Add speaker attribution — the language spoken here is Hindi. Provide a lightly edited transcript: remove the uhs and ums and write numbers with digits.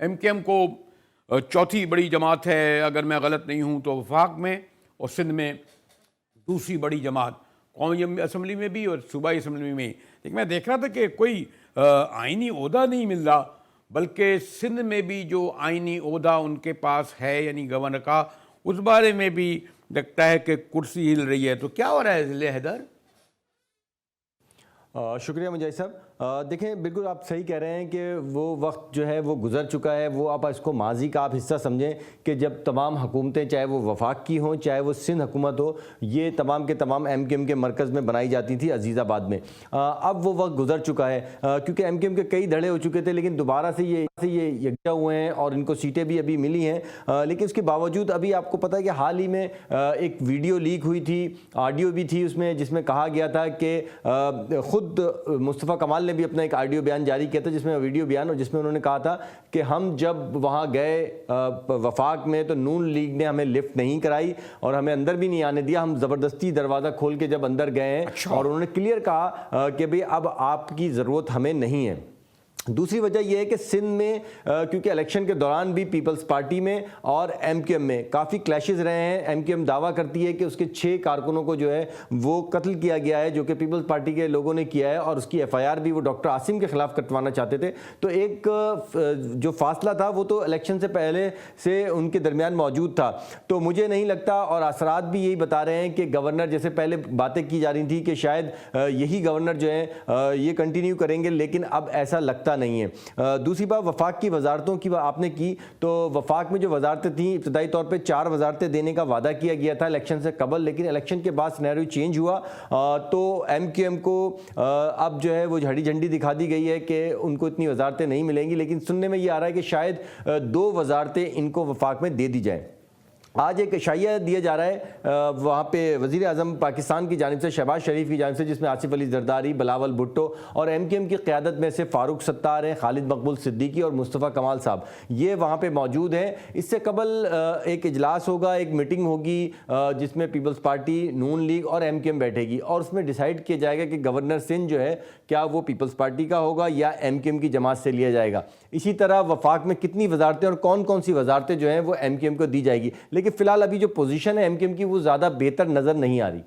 Speaker 1: एमकेएम को चौथी बड़ी जमात है, अगर मैं गलत नहीं हूँ तो वफाक में, और सिंध में दूसरी बड़ी जमात कौमी असम्बली में भी और सूबाई असम्बली में। लेकिन मैं देख रहा था कि कोई आइनी ओहदा नहीं मिल रहा, बल्कि सिंध में भी जो आइनी ओहदा उनके पास है यानी गवर्नर का, उस बारे में भी लगता है कि कुर्सी हिल रही है। तो क्या हो रहा है ज़िले हैदर?
Speaker 2: शुक्रिया मुजाहिद साहब। देखें, बिल्कुल आप सही कह रहे हैं कि वो वक्त जो है वो गुजर चुका है। वो आप इसको माजी का आप हिस्सा समझें कि जब तमाम हुकूमतें, चाहे वो वफाक की हों चाहे वो सिंध हुकूमत हो, ये तमाम के तमाम एमकेएम के मरकज़ में बनाई जाती थी अजीज़ाबाद में। अब वो वक्त गुजर चुका है, क्योंकि एमकेएम के कई धड़े हो चुके थे, लेकिन दोबारा से ये यकजा हुए हैं और इनको सीटें भी अभी मिली हैं। लेकिन उसके बावजूद अभी आपको पता है कि हाल ही में एक वीडियो लीक हुई थी, ऑडियो भी थी उसमें, जिसमें कहा गया था कि ख़ुद मुस्तफ़ा कमाल ने भी अपना एक ऑडियो बयान जारी किया था, जिसमें वीडियो बयान, और जिसमें उन्होंने कहा था कि हम जब वहाँ गए वफाक में तो नून लीग ने हमें लिफ्ट नहीं कराई और हमें अंदर भी नहीं आने दिया। हम ज़बरदस्ती दरवाज़ा खोल के जब अंदर गए हैं।
Speaker 1: अच्छा।
Speaker 2: और उन्होंने क्लियर कहा कि भाई अब आपकी ज़रूरत हमें नहीं है। दूसरी वजह यह है कि सिंध में क्योंकि इलेक्शन के दौरान भी पीपल्स पार्टी में और एमकेएम में काफ़ी क्लैशेस रहे हैं। एमकेएम दावा करती है कि उसके 6 कारकुनों को जो है वो कत्ल किया गया है, जो कि पीपल्स पार्टी के लोगों ने किया है, और उसकी एफआईआर भी वो डॉक्टर आसिम के खिलाफ कटवाना चाहते थे। तो एक जो फासला था वो तो इलेक्शन से पहले से उनके दरमियान मौजूद था। तो मुझे नहीं लगता, और असरात भी यही बता रहे हैं कि गवर्नर, जैसे पहले बातें की जा रही थी कि शायद यही गवर्नर जो है ये कंटिन्यू करेंगे, लेकिन अब ऐसा लगता नहीं है। दूसरी बात, वफाक की वजारतों की आपने की, तो वफाक में जो वजारतें थी, इब्तदाई तौर पे 4 वजारतें देने का वादा किया गया था इलेक्शन से कबल, लेकिन इलेक्शन के बाद सिनेरियो चेंज हुआ। तो एमकेएम को अब जो है वो हरी झंडी दिखा दी गई है कि उनको इतनी वजारतें नहीं मिलेंगी, लेकिन सुनने में ये आ रहा है कि शायद 2 वजारतें इनको वफाक में दे दी जाए। आज एक इशाइया दिया जा रहा है वहाँ पे वज़ीर आज़म पाकिस्तान की जानिब से, शहबाज शरीफ की जानिब से, जिसमें आसिफ अली जरदारी, बिलावल भुट्टो और एमकेएम की क़यादत में से फ़ारूक सत्तार हैं, खालिद मकबूल सिद्दीकी और मुस्तफ़ा कमाल साहब, ये वहाँ पे मौजूद हैं। इससे कबल एक इजलास होगा, एक मीटिंग होगी जिसमें पीपल्स पार्टी, नून लीग और एमकेएम बैठेगी, और उसमें डिसाइड किया जाएगा कि गवर्नर सिंध जो है क्या वो पीपल्स पार्टी का होगा या एमकेएम की जमात से लिया जाएगा। इसी तरह वफाक में कितनी वजारतें और कौन कौन सी वजारतें जो हैं वो एमकेएम को दी जाएगी। लेकिन फिलहाल अभी जो पोजीशन है एमकेएम की वो ज़्यादा बेहतर नज़र नहीं आ रही।